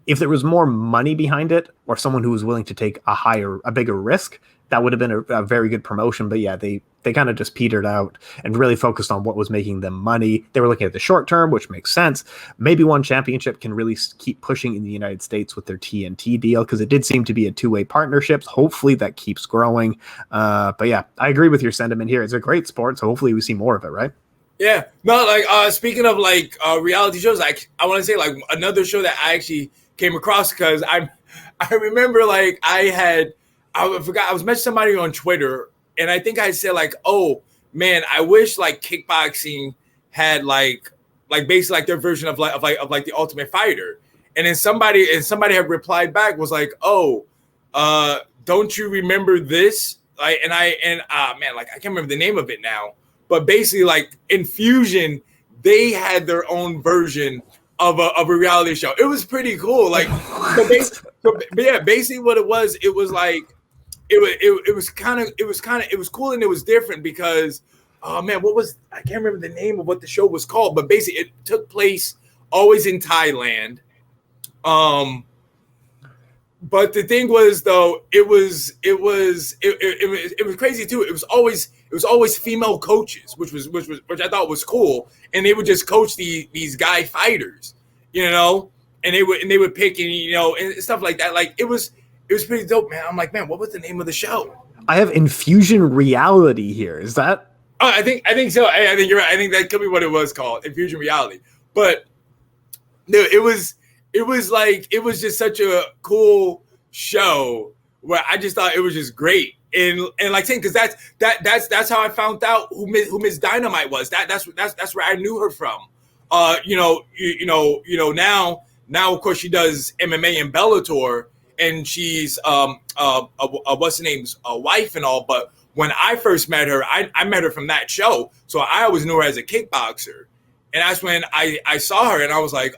if there was more money behind it or someone who was willing to take a bigger risk, that would have been a very good promotion. But yeah, they kind of just petered out and really focused on what was making them money. They were looking at the short term, which makes sense. Maybe one championship can really keep pushing in the United States with their TNT deal, because it did seem to be a two-way partnership. Hopefully that keeps growing. But yeah, I agree with your sentiment here. It's a great sport, so hopefully we see more of it, right? Yeah. No, like speaking of like reality shows, I want to say like another show that I actually came across, because I remember like I was messaging somebody on Twitter, and I think I said like, oh man, I wish like kickboxing had like basically like their version of the Ultimate Fighter. And then somebody had replied back, was like, oh, don't you remember this? Like, man, like I can't remember the name of it now, but basically like Infusion, they had their own version of a reality show. It was pretty cool. Like, basically what it was like, it was cool, and it was different because, oh man, I can't remember the name of what the show was called, but basically it took place always in Thailand. But the thing was though, it was crazy too. It was always female coaches, which I thought was cool, and they would just coach these guy fighters, and they would pick and stuff like that. Like it was pretty dope, man. I'm like, man, what was the name of the show? I have Infusion Reality here. Is that? Oh, I think so. I think you're right. I think that could be what it was called, Infusion Reality. But no, it was just such a cool show where I just thought it was just great. And like saying, because that's how I found out who Miss Dynamite was. That's where I knew her from. Now of course she does MMA and Bellator. And she's what's her name's wife and all. But when I first met her, I met her from that show. So I always knew her as a kickboxer. And that's when I saw her and I was like,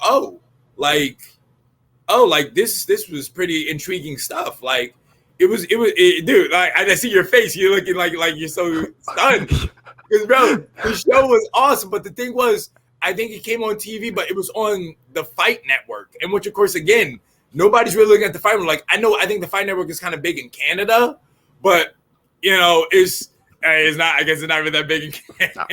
this was pretty intriguing stuff. Like it was dude, like I see your face, you're looking like you're so stunned. Because bro, the show was awesome. But the thing was, I think it came on TV, but it was on the Fight Network. And which of course again, nobody's really looking at the Fight Network. Like I think the Fight Network is kind of big in Canada, but it's not. I guess it's not really that big in Canada.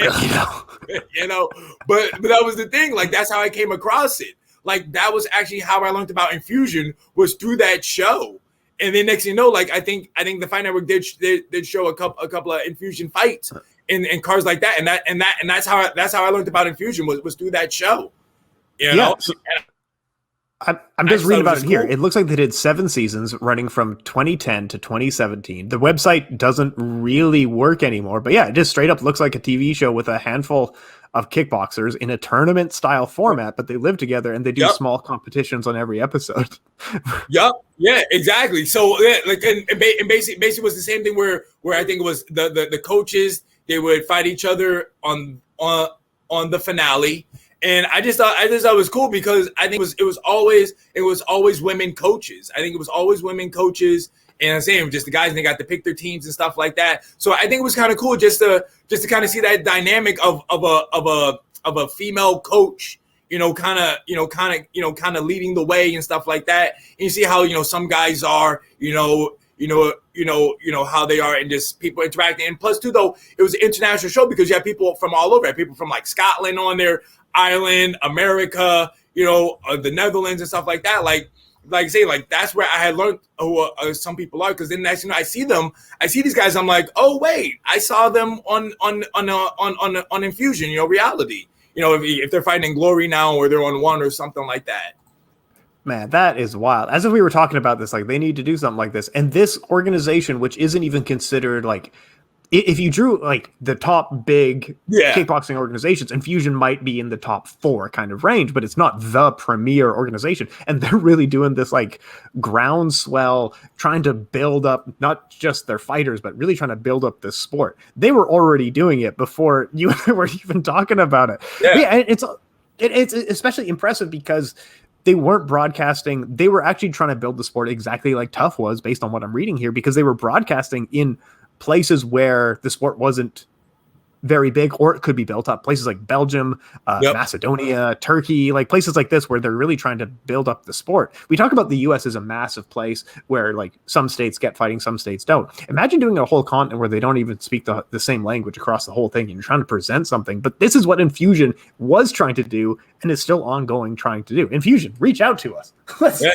Really, no. But that was the thing. Like that's how I came across it. Like that was actually how I learned about Infusion, was through that show. And then next thing you know, like I think the Fight Network did show a couple of Infusion fights and cars like that. And that's how I learned about Infusion was through that show. Yeah. I'm just reading about it here. Cool. It looks like they did 7 seasons running from 2010 to 2017. The website doesn't really work anymore, but yeah, it just straight up looks like a TV show with a handful of kickboxers in a tournament style format, but they live together and they do small competitions on every episode. Yeah, exactly. So yeah, like and basically was the same thing where I think it was the coaches, they would fight each other on the finale. And I just thought it was cool because I think it was always women coaches. I think it was always women coaches, and I'm saying just the guys, and they got to pick their teams and stuff like that. So I think it was kind of cool just to kind of see that dynamic of a female coach, kind of leading the way and stuff like that. And you see how some guys are, how they are and just people interacting. And plus too, though, it was an international show because you have people from all over. People from like Scotland on there, Ireland, America, the Netherlands and stuff like that. Like say, like that's where I had learned who some people are, because then next I see these guys, I'm like, oh wait, I saw them on Infusion, reality. If they're fighting Glory now or they're on One or something like that. Man, that is wild. As if we were talking about this, like they need to do something like this. And this organization, which isn't even considered like, if you drew like the top big kickboxing organizations, Infusion might be in the top 4 kind of range, but it's not the premier organization. And they're really doing this like groundswell, trying to build up not just their fighters, but really trying to build up this sport. They were already doing it before you and I were even talking about it. Yeah, and it's especially impressive because they weren't broadcasting. They were actually trying to build the sport exactly like Tough was, based on what I'm reading here, because they were broadcasting in places where the sport wasn't very big, or it could be built up. Places like Belgium, Macedonia, Turkey, like places like this where they're really trying to build up the sport. We talk about the US as a massive place where like some states get fighting, some states don't. Imagine doing a whole continent where they don't even speak the same language across the whole thing, and you're trying to present something. But this is what Infusion was trying to do and is still ongoing trying to do. Infusion, reach out to us. Let's do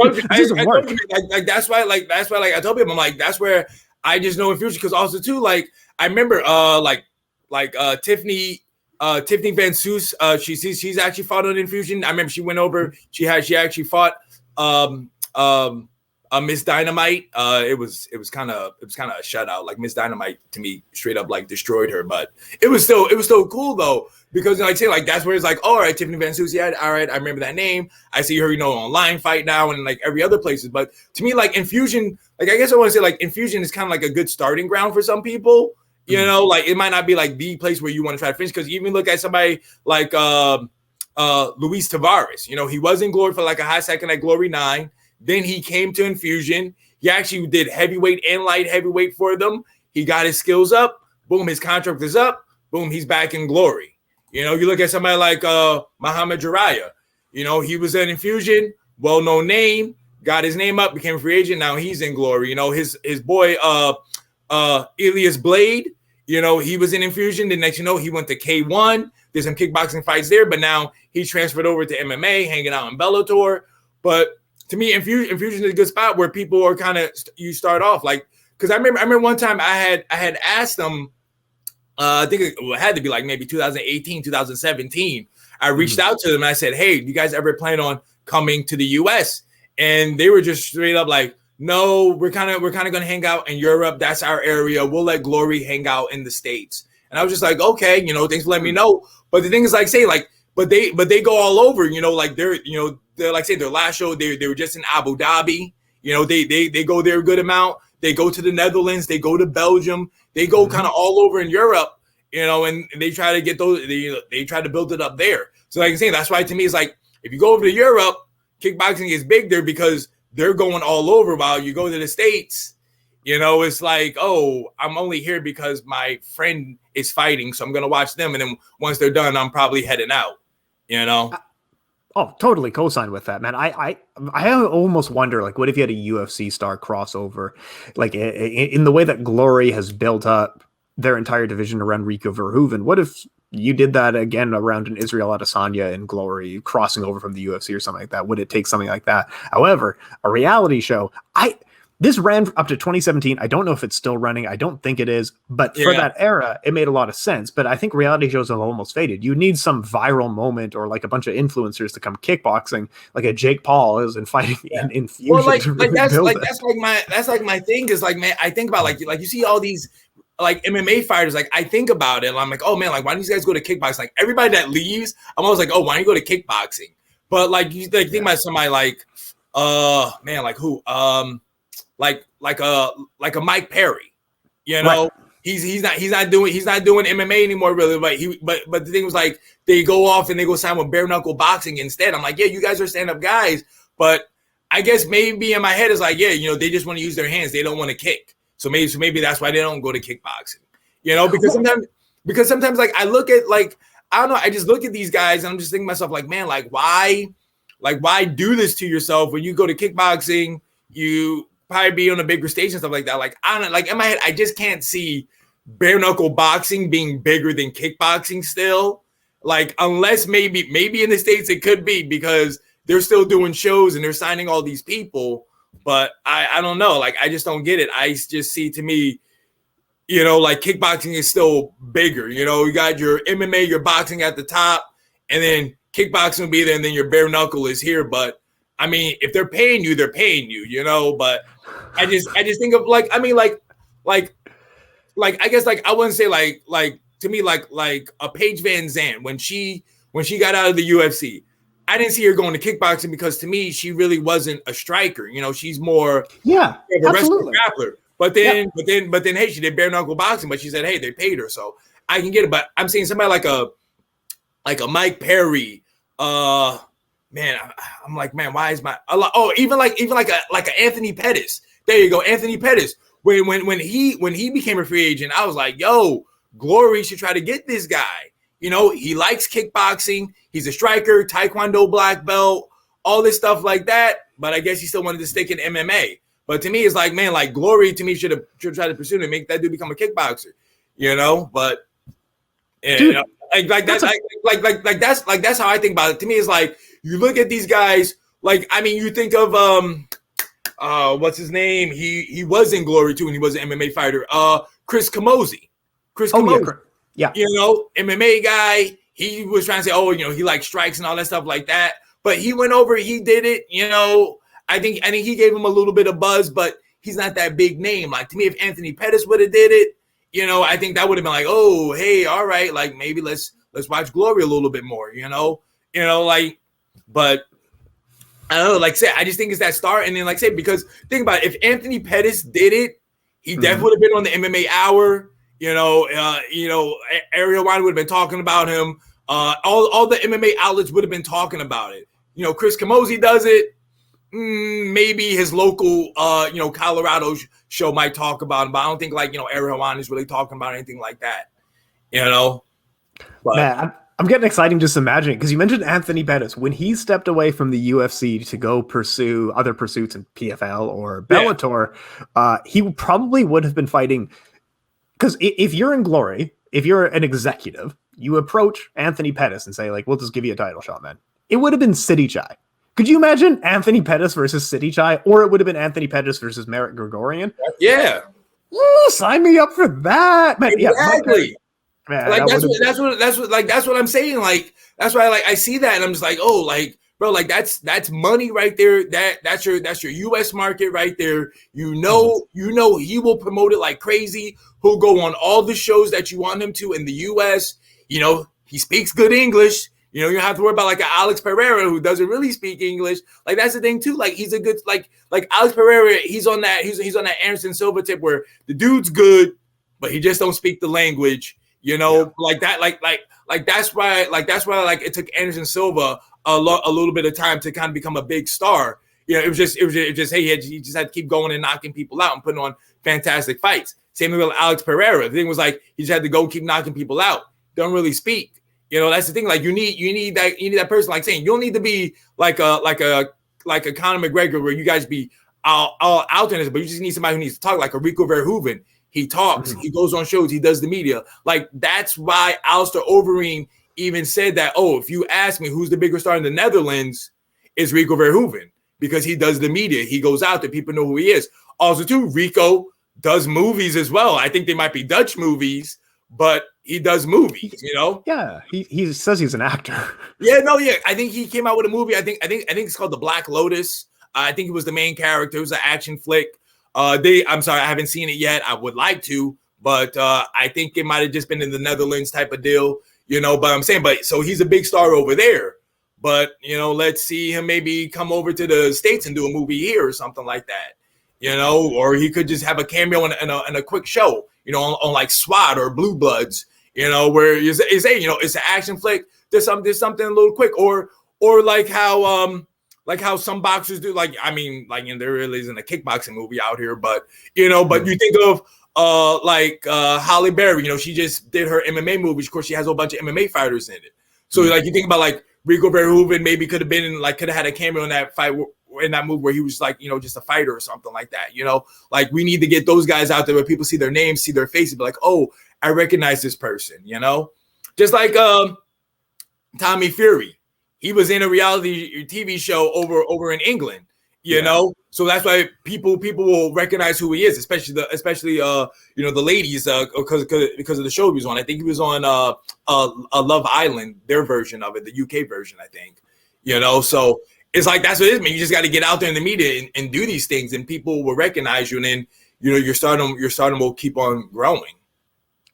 it. That's why I told people, I'm like, that's where I just know Infusion, because also too, like I remember Tiffany Van Soos, she's actually fought on Infusion. I remember she went over, she actually fought Miss Dynamite. It was kind of a shutout. Like Miss Dynamite to me straight up like destroyed her, but it was still cool though, because like say like that's where it's like, all right, Tiffany Van Soos, yeah, all right, I remember that name. I see her, online fight now and like every other places. But to me, like Infusion, like I guess I want to say like Infusion is kind of like a good starting ground for some people. Like it might not be like the place where you want to try to finish, because you even look at somebody like Luis Tavares. He was in Glory for like a hot second at Glory 9. Then he came to Infusion. He actually did heavyweight and light heavyweight for them. He got his skills up. Boom, his contract is up. Boom, he's back in Glory. You look at somebody like Muhammad Jiraiya. He was in Infusion, well-known name, got his name up, became a free agent. Now he's in Glory. His boy Elias Blade, he was in Infusion. The next he went to K-1. There's some kickboxing fights there, but now he transferred over to MMA, hanging out in Bellator. But to me, Infusion is a good spot where people are kind of, you start off like, because I remember one time I had asked them, I think it had to be like maybe 2018, 2017. I reached out to them and I said, hey, do you guys ever plan on coming to the US? And they were just straight up like, no, we're kind of going to hang out in Europe. That's our area. We'll let Glory hang out in the States. And I was just like, okay, thanks for letting me know. But the thing is, like, say, like, but they go all over, like they're like, say their last show, they were just in Abu Dhabi. They go there a good amount. They go to the Netherlands. They go to Belgium. They go kind of all over in Europe, and they try to get those, they try to build it up there. So like I'm saying, that's why to me, it's like, if you go over to Europe, kickboxing is big there because they're going all over. While you go to the States, it's like, oh, I'm only here because my friend is fighting, so I'm going to watch them. And then once they're done, I'm probably heading out, Oh, totally co-sign with that, man. I almost wonder, like, what if you had a UFC star crossover, like in the way that Glory has built up their entire division around Rico Verhoeven? What if you did that again around an Israel Adesanya in Glory crossing over from the UFC or something like that? Would it take something like that? However, a reality show, this ran up to 2017. I don't know if it's still running. I don't think it is. But for that era, it made a lot of sense. But I think reality shows have almost faded. You need some viral moment or like a bunch of influencers to come kickboxing, like a Jake Paul is and fighting in Infusion. Well, that's like my thing is like, man, I think about like you see all these like MMA fighters. Like I think about it. And I'm like, oh man, like why don't you guys go to kickboxing? Like everybody that leaves, I'm always like, oh, why don't you go to kickboxing? But like you think about somebody like, man, like who? Like a Mike Perry, right. He's not doing MMA anymore really, but the thing was like they go off and they go sign with bare knuckle boxing instead. I'm like, yeah, you guys are stand up guys, but I guess maybe in my head is like, yeah, they just want to use their hands, they don't want to kick, so maybe that's why they don't go to kickboxing, because sometimes like I look at like I don't know, I just look at these guys and I'm just thinking to myself like, man, like why do this to yourself when you go to kickboxing? probably be on a bigger stage and stuff like that. Like I don't like in my head, I just can't see bare knuckle boxing being bigger than kickboxing still. Like unless maybe in the States it could be because they're still doing shows and they're signing all these people. But I don't know. Like I just don't get it. I just see to me, you know, like kickboxing is still bigger. You know, you got your MMA, your boxing at the top, and then kickboxing will be there, and then your bare knuckle is here. But I mean, if they're paying you, they're paying you, you know. But I just think of like I guess like I wouldn't say like to me like a Paige Van Zandt when she got out of the UFC. I didn't see her going to kickboxing because to me she really wasn't a striker. You know, she's more of a wrestler grappler. But then hey, she did bare knuckle boxing, but she said hey, they paid her, so I can get it. But I'm seeing somebody like a Mike Perry. Man, I'm like, man, why is my even like a Anthony Pettis. There you go, Anthony Pettis. When he became a free agent, I was like, yo, Glory should try to get this guy. You know, he likes kickboxing. He's a striker, Taekwondo black belt, all this stuff like that. But I guess he still wanted to stick in MMA. But to me, it's like, man, like Glory to me should try to pursue it and make that dude become a kickboxer. You know, but dude, you know, that's how I think about it. To me, it's like you look at these guys. Like, I mean, you think of what's his name? He was in Glory too, and he was an MMA fighter. Chris Camozzi. Yeah. You know, MMA guy. He was trying to say, oh, you know, he likes strikes and all that stuff like that. But he went over, he did it. You know, I think he gave him a little bit of buzz, but he's not that big name. Like to me, if Anthony Pettis would have did it, you know, I think that would have been like, oh, hey, all right, like maybe let's watch Glory a little bit more. You know, like, but I don't know, like say, I just think it's that start, and then like say because think about it, if Anthony Pettis did it, he definitely would have been on the MMA Hour. You know, Ariel Wine would have been talking about him. All the MMA outlets would have been talking about it. You know, Chris Camozzi does it. Maybe his local, Colorado show might talk about him, but I don't think like, Ariel Wine is really talking about anything like that. You know, but man, I'm getting excited just imagining because you mentioned Anthony Pettis when he stepped away from the UFC to go pursue other pursuits in PFL or Bellator. He probably would have been fighting. Because if you're in Glory, if you're an executive, you approach Anthony Pettis and say, like, we'll just give you a title shot, man. It would have been City Chai. Could you imagine Anthony Pettis versus City Chai? Or it would have been Anthony Pettis versus Merrick Gregorian? Yeah. Ooh, sign me up for that. Man, exactly. Man, like that's what I'm saying. Like, that's why I see that and I'm just like, oh, like, bro, like that's money right there. That's your US market right there. You know he will promote it like crazy. He'll go on all the shows that you want him to in the US. You know, he speaks good English. You know, you don't have to worry about like an Alex Pereira who doesn't really speak English. Like that's the thing too. Like he's a good like Alex Pereira, he's on that Anderson Silva tip where the dude's good, but he just don't speak the language. You know, like that, like that's why it took Anderson Silva a little bit of time to kind of become a big star. You know, it was just hey, he just had to keep going and knocking people out and putting on fantastic fights. Same thing with Alex Pereira. The thing was like he just had to go keep knocking people out. Don't really speak. You know, that's the thing. Like you need that person. Like saying you don't need to be like a Conor McGregor where you guys be all out in this, but you just need somebody who needs to talk like a Rico Verhoeven. He talks. He goes on shows. He does the media. Like that's why Alistair Overeem even said that. Oh, if you ask me who's the bigger star in the Netherlands, is Rico Verhoeven because he does the media. He goes out there. People know who he is. Also, too, Rico does movies as well. I think they might be Dutch movies, but he does movies, you know? Yeah, he says he's an actor. I think he came out with a movie. I think it's called The Black Lotus. I think he was the main character. It was an action flick. I'm sorry, I haven't seen it yet. I would like to, but I think it might have just been in the Netherlands type of deal, you know, but I'm saying, so he's a big star over there, but you know, let's see him maybe come over to the States and do a movie here or something like that, you know, or he could just have a cameo in a quick show, you know, on like SWAT or Blue Bloods, you know, where you say, you know, it's an action flick. There's something a little quick, or like how some boxers do. Like, I mean, like, you know, there really isn't a kickboxing movie out here, but you know, but you think of Holly Berry, you know, she just did her MMA movie. Of course, she has a whole bunch of MMA fighters in it. So like you think about like Rico Verhoeven maybe could have had a cameo in that fight in that move where he was like, just a fighter or something like that. Like we need to get those guys out there where people see their names, see their faces, be like, oh, I recognize this person. Just like Tommy Fury, he was in a reality TV show over in England. So that's why people will recognize who he is, especially the ladies because of the show he was on. I think he was on Love Island, their version of it, the UK version, I think. So it's like that's what it is, man. You just got to get out there in the media and do these things, and people will recognize you, and then your stardom will keep on growing.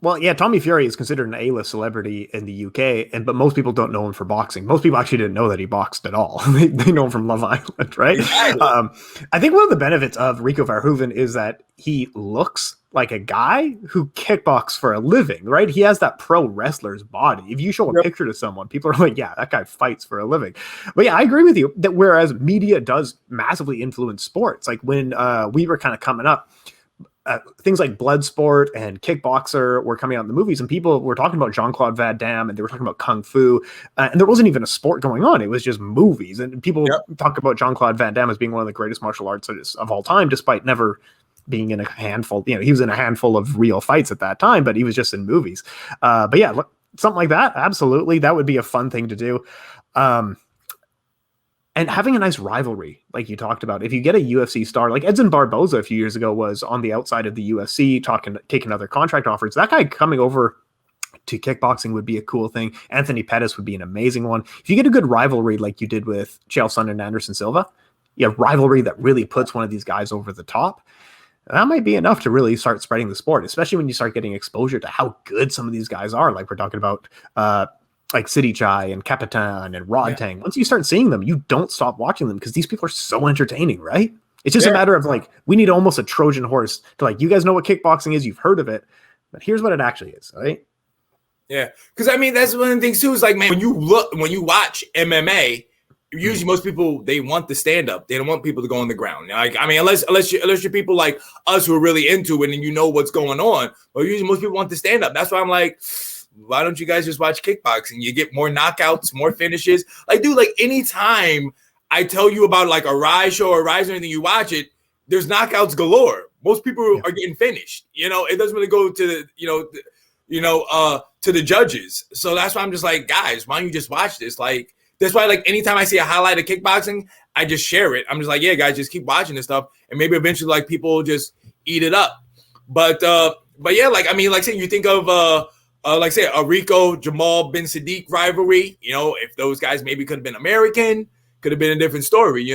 Well, yeah, Tommy Fury is considered an A-list celebrity in the UK, but most people don't know him for boxing. Most people actually didn't know that he boxed at all. they know him from Love Island, right? Exactly. I think one of the benefits of Rico Verhoeven is that he looks like a guy who kickboxes for a living, right? He has that pro wrestler's body. If you show a picture to someone, people are like, yeah, that guy fights for a living. But yeah, I agree with you that whereas media does massively influence sports, like when we were kind of coming up, things like Bloodsport and Kickboxer were coming out in the movies, and people were talking about Jean-Claude Van Damme, and they were talking about Kung Fu, and there wasn't even a sport going on. It was just movies, and people talk about Jean-Claude Van Damme as being one of the greatest martial artists of all time, despite never being in a handful. He was in a handful of real fights at that time, but he was just in movies. But yeah, something like that, absolutely, that would be a fun thing to do. And having a nice rivalry, like you talked about. If you get a UFC star, like Edson Barboza a few years ago was on the outside of the UFC taking other contract offers. That guy coming over to kickboxing would be a cool thing. Anthony Pettis would be an amazing one. If you get a good rivalry like you did with Chael Sonnen and Anderson Silva, rivalry that really puts one of these guys over the top, that might be enough to really start spreading the sport, especially when you start getting exposure to how good some of these guys are. Like we're talking about like City Chai and Capitan and Rod Tang. Once you start seeing them, you don't stop watching them because these people are so entertaining, right? It's just a matter of like, we need almost a Trojan horse to like, you guys know what kickboxing is, you've heard of it, but here's what it actually is, right? Yeah. Because I mean, that's one of the things too, is like, man, when you watch MMA, usually most people, they want the stand up. They don't want people to go on the ground. Like, I mean, unless you're people like us who are really into it and you know what's going on, but usually most people want the stand up. That's why I'm like, why don't you guys just watch kickboxing? You get more knockouts, more finishes. Like, dude, like anytime I tell you about like a Rise show or Rise or anything, you watch it, there's knockouts galore. Most people are getting finished. It doesn't really go to to the judges. So that's why I'm just like, guys, why don't you just watch this? Like, that's why like anytime I see a highlight of kickboxing, I just share it. I'm just like, yeah, guys, just keep watching this stuff, and maybe eventually like people just eat it up. But yeah, like I mean, like say you think of like say a Rico Jamal bin Sadiq rivalry, if those guys maybe could have been American, could have been a different story,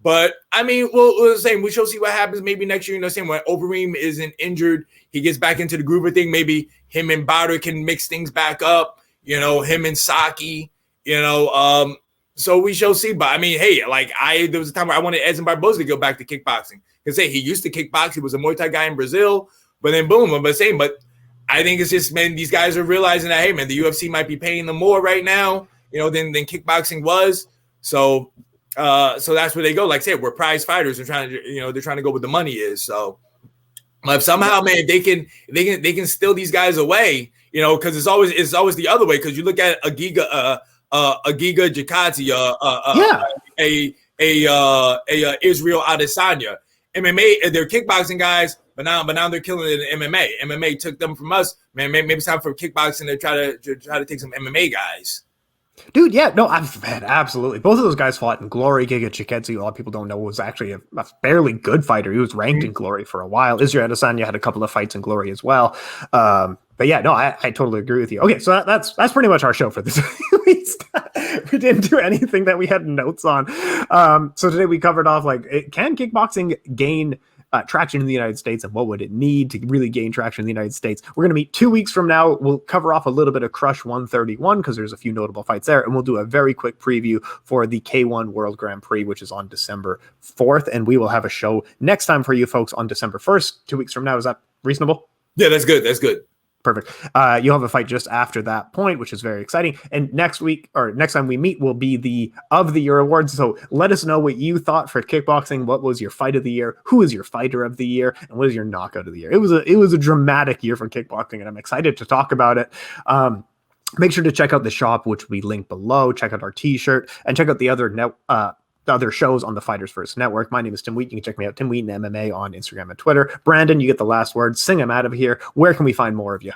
But I mean, we're saying we shall see what happens maybe next year. Saying when Overeem isn't injured, he gets back into the groove of thing. Maybe him and Bader can mix things back up. Him and Saki. So we shall see. But I mean, hey, like there was a time where I wanted Edson Barboza to go back to kickboxing because hey, he used to kickbox. He was a Muay Thai guy in Brazil, but then boom. But I think it's just, man, these guys are realizing that, hey, man, the UFC might be paying them more right now, than kickboxing was. So that's where they go. Like I said, we're prize fighters. They're trying to go where the money is. So if somehow, man, they can steal these guys away, because it's always the other way. Because you look at a Giga Jakati, a Israel Adesanya, MMA, they're kickboxing guys. But now they're killing it in MMA. MMA took them from us, man. Maybe it's time for kickboxing to try to take some MMA guys. Dude, yeah, no, absolutely. Both of those guys fought in Glory. Giga Chikadze, a lot of people don't know, was actually a fairly good fighter. He was ranked in Glory for a while. Israel Adesanya had a couple of fights in Glory as well. But yeah, no, I totally agree with you. Okay, so that's pretty much our show for this week. We didn't do anything that we had notes on. So today we covered off can kickboxing gain traction in the United States, and what would it need to really gain traction in the United States? We're going to meet 2 weeks from now. We'll cover off a little bit of Crush 131 because there's a few notable fights there, and we'll do a very quick preview for the K-1 World Grand Prix, which is on December 4th, and we will have a show next time for you folks on December 1st, 2 weeks from now. Is that reasonable? Yeah, that's good. That's good. Perfect. You'll have a fight just after that point, which is very exciting. And next week, or next time we meet, will be the of the year awards. So let us know what you thought for kickboxing. What was your fight of the year? Who is your fighter of the year? And what is your knockout of the year? It was a dramatic year for kickboxing, and I'm excited to talk about it. Make sure to check out the shop, which we link below. Check out our t-shirt and check out the other other shows on the Fighters First Network. My name is Tim Wheaton. You can check me out, Tim Wheaton MMA, on Instagram and Twitter. Brandon, you get the last word. Sing him out of here. Where can we find more of you?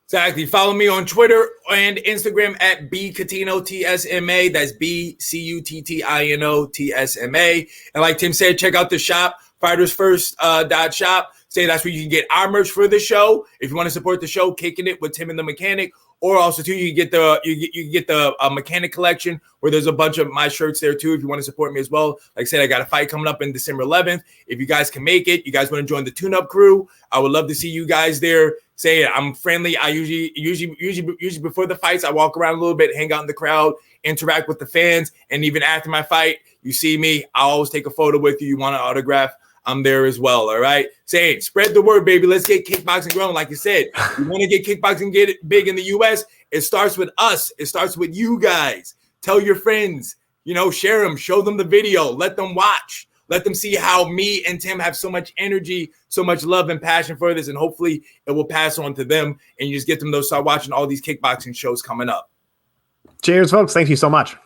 Exactly. Follow me on Twitter and Instagram at Cuttino TSMA. That's BCUTTINO TSMA. And like Tim said, check out the shop, fightersfirst.shop. Say that's where you can get our merch for the show. If you want to support the show, Kicking It with Tim and the Mechanic, or also too, you get the Mechanic collection where there's a bunch of my shirts there too. If you want to support me as well, like I said, I got a fight coming up in December 11th. If you guys can make it, you guys want to join the tune-up crew, I would love to see you guys there. Say I'm friendly. I usually before the fights, I walk around a little bit, hang out in the crowd, interact with the fans, and even after my fight, you see me, I'll always take a photo with you. You want an autograph, I'm there as well. All right. Say, spread the word, baby. Let's get kickboxing growing. Like you said, you want to get kickboxing, get it big in the US. It starts with us. It starts with you guys. Tell your friends, share them, show them the video, let them watch, let them see how me and Tim have so much energy, so much love and passion for this. And hopefully it will pass on to them and you just get them to start watching all these kickboxing shows coming up. Cheers, folks. Thank you so much.